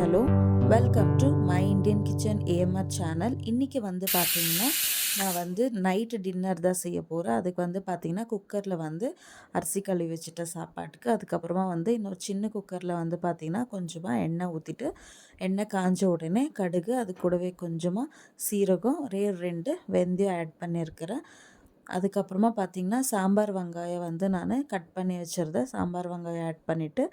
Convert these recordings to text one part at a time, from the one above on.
Hello, welcome to my Indian kitchen AMR channel. இன்றைக்கி வந்து பார்த்திங்கன்னா நான் வந்து நைட்டு டின்னர் தான் செய்ய போகிறேன். அதுக்கு வந்து பார்த்திங்கன்னா குக்கரில் வந்து அரிசி கழுவி வச்சுட்டேன் சாப்பாட்டுக்கு. அதுக்கப்புறமா வந்து இன்னொரு சின்ன குக்கரில் வந்து பார்த்திங்கன்னா கொஞ்சமாக எண்ணெய் ஊற்றிட்டு, எண்ணெய் காஞ்ச உடனே கடுகு, அது கூடவே கொஞ்சமாக சீரகம், 2 வெந்தயம் ஆட் பண்ணியிருக்கிறேன். அதுக்கப்புறமா பார்த்திங்கன்னா சாம்பார் வெங்காயம் வந்து நான் கட் பண்ணி வச்சுருந்தேன். சாம்பார் வெங்காயம் ஆட் பண்ணிவிட்டு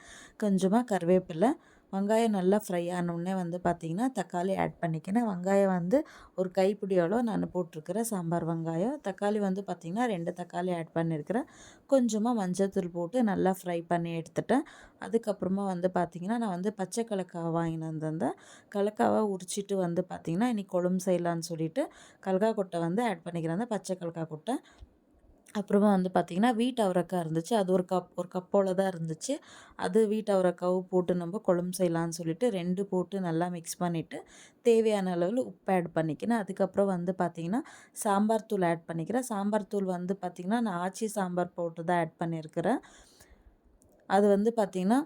கொஞ்சமாக கருவேப்பிலை, வெங்காயம் நல்லா ஃப்ரை ஆனோடனே வந்து பார்த்திங்கன்னா தக்காளி ஆட் பண்ணிக்கினேன். வெங்காயம் வந்து ஒரு கைப்பிடி அளவு நான் போட்டிருக்கிறேன் சாம்பார் வெங்காயம். தக்காளி வந்து பார்த்திங்கன்னா 2 தக்காளி ஆட் பண்ணியிருக்கிறேன். கொஞ்சமாக மஞ்சள்தூள் போட்டு நல்லா ஃப்ரை பண்ணி எடுத்துட்டேன். அதுக்கப்புறமா வந்து பார்த்திங்கன்னா நான் வந்து பச்சை கலக்காய் வாங்கின்னு வந்திருந்தேன். கலக்காவை உரிச்சிட்டு வந்து பார்த்திங்கன்னா இன்றைக்கி குழம்பு செய்யலான்னு சொல்லிவிட்டு கலக்காய் கொட்டை வந்து ஆட் பண்ணிக்கிறேன், பச்சை கலக்காய் கொட்டை. அப்புறமா வந்து பார்த்திங்கன்னா வீட்டு அவரைக்காய் இருந்துச்சு, அது ஒரு கப்போல தான் இருந்துச்சு. அது வீட்டு அவரைக்காவை போட்டு நம்ம குழம்பு செய்யலான்னு சொல்லிட்டு 2 போட்டு நல்லா மிக்ஸ் பண்ணிவிட்டு தேவையான அளவில் உப்பு ஆட் பண்ணிக்கினேன். அதுக்கப்புறம் வந்து பார்த்திங்கன்னா சாம்பார் தூள் ஆட் பண்ணிக்கிறேன். சாம்பார் தூள் வந்து பார்த்திங்கன்னா நான் ஆச்சி சாம்பார் பவுடர் தான் ஆட் பண்ணியிருக்கிறேன். அது வந்து பார்த்திங்கன்னா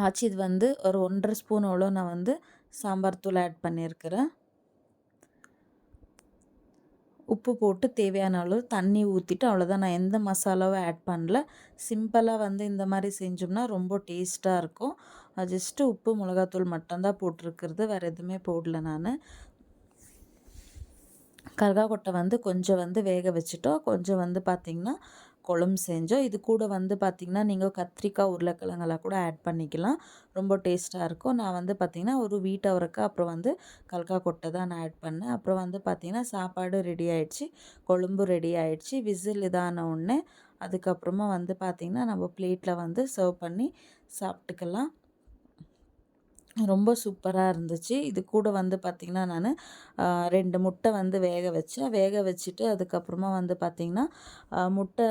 ஆச்சி வந்து ஒரு 1.5 ஸ்பூன் அவ்வளோ நான் வந்து சாம்பார் தூள் ஆட் பண்ணியிருக்கிறேன். உப்பு போட்டு தேவையான அளவு தண்ணி ஊற்றிட்டு அவ்வளோதான். நான் எந்த மசாலாவும் ஆட் பண்ணல. சிம்பிளாக வந்து இந்த மாதிரி செஞ்சோம்னா ரொம்ப டேஸ்ட்டாக இருக்கும். ஜஸ்ட்டு உப்பு மிளகாத்தூள் மட்டும்தான் போட்டிருக்கிறது, வேறு எதுவுமே போடல நான். கருகா கொட்டை வந்து கொஞ்சம் வந்து வேக வச்சுட்டோம், கொஞ்சம் வந்து பார்த்திங்கன்னா குழம்பு செஞ்சோம். இது கூட வந்து பார்த்திங்கன்னா நீங்கள் கத்திரிக்காய், உருளைக்கிழங்கெல்லாம் கூட ஆட் பண்ணிக்கலாம், ரொம்ப டேஸ்ட்டாக இருக்கும். நான் வந்து பார்த்திங்கன்னா ஒரு வீட்டு அவரைக்காய் அப்புறம் வந்து கல்கா கொட்டை தான் நான் ஆட் பண்ணேன். அப்புறம் வந்து பார்த்திங்கன்னா சாப்பாடு ரெடி ஆகிடுச்சு, கொழும்பு ரெடி ஆகிடுச்சு. விசில் இதான உடனே அதுக்கப்புறமா வந்து பார்த்திங்கன்னா நம்ம பிளேட்டில் வந்து சர்வ் பண்ணி சாப்பிட்டுக்கலாம். ரொம்ப சூப்பராக இருந்துச்சு. இது கூட வந்து பார்த்திங்கன்னா நான் 2 முட்டை வந்து வேக வச்சேன். வேக வச்சுட்டு அதுக்கப்புறமா வந்து பார்த்திங்கன்னா முட்டை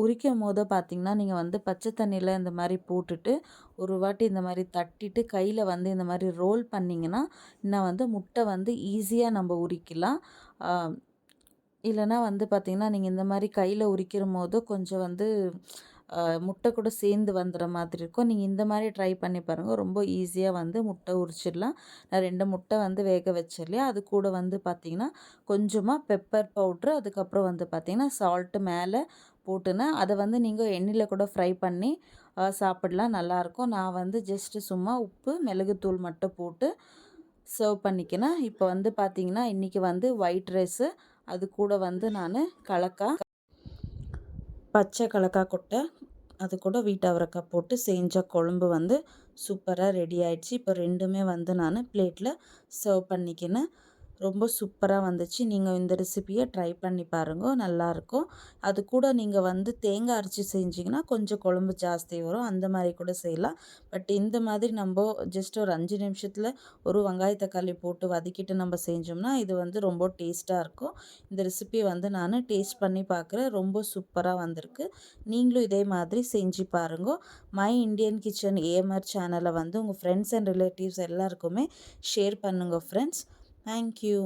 உரிக்கும் போது பார்த்திங்கன்னா நீங்கள் வந்து பச்சை தண்ணியில் இந்த மாதிரி போட்டுட்டு ஒரு வாட்டி இந்த மாதிரி தட்டிட்டு கையில் வந்து இந்த மாதிரி ரோல் பண்ணிங்கன்னா இன்னும் வந்து முட்டை வந்து ஈஸியாக நம்ம உரிக்கலாம். இல்லைனா வந்து பார்த்திங்கன்னா நீங்கள் இந்த மாதிரி கையில் உரிக்கிற போது கொஞ்சம் வந்து முட்டை கூட சேர்ந்து வந்துடுற மாதிரி இருக்கும். நீங்கள் இந்த மாதிரி ட்ரை பண்ணி பாருங்கள், ரொம்ப ஈஸியாக வந்து முட்டை உரிச்சிடலாம். நான் 2 முட்டை வந்து வேக வச்சிடலையா, அது கூட வந்து பார்த்திங்கன்னா கொஞ்சமாக பெப்பர் பவுட்ரு, அதுக்கப்புறம் வந்து பார்த்திங்கன்னா சால்ட்டு மேலே போட்டுனேன். அதை வந்து நீங்கள் எண்ணெயில் கூட ஃப்ரை பண்ணி சாப்பிடலாம், நல்லாயிருக்கும். நான் வந்து ஜஸ்ட்டு சும்மா உப்பு மிளகுத்தூள் மட்டும் போட்டு சர்வ் பண்ணிக்கினேன். இப்போ வந்து பார்த்திங்கன்னா இன்றைக்கி வந்து ஒயிட் ரைஸு, அது கூட வந்து நான் பச்சை கலக்காய் கொட்டை, அது கூட வீட்டு அவரைக்காய் போட்டு செஞ்ச குழம்பு வந்து சூப்பராக ரெடி ஆயிடுச்சு. இப்போ 2மே வந்து நான் பிளேட்டில் சர்வ் பண்ணிக்கினேன். ரொம்ப சூப்பராக வந்துச்சு. நீங்கள் இந்த ரெசிப்பியை ட்ரை பண்ணி பாருங்க, நல்லாயிருக்கும். அது கூட நீங்கள் வந்து தேங்காய் அரைச்சி செஞ்சிங்கன்னா கொஞ்சம் குழம்பு ஜாஸ்தி வரும், அந்த மாதிரி கூட செய்யலாம். பட் இந்த மாதிரி நம்ம ஜஸ்ட் ஒரு 5 நிமிஷத்தில் ஒரு வெங்காய தக்காளி போட்டு வதக்கிட்டு நம்ம செஞ்சோம்னா இது வந்து ரொம்ப டேஸ்ட்டாக இருக்கும். இந்த ரெசிபியை வந்து நான் டேஸ்ட் பண்ணி பார்க்குறேன், ரொம்ப சூப்பராக வந்திருக்கு. நீங்களும் இதே மாதிரி செஞ்சு பாருங்க. மை இண்டியன் கிச்சன் ஏஎம்ஆர் சேனலை வந்து உங்கள் ஃப்ரெண்ட்ஸ் அண்ட் ரிலேட்டிவ்ஸ் எல்லாருக்குமே ஷேர் பண்ணுங்கள் ஃப்ரெண்ட்ஸ். Thank you.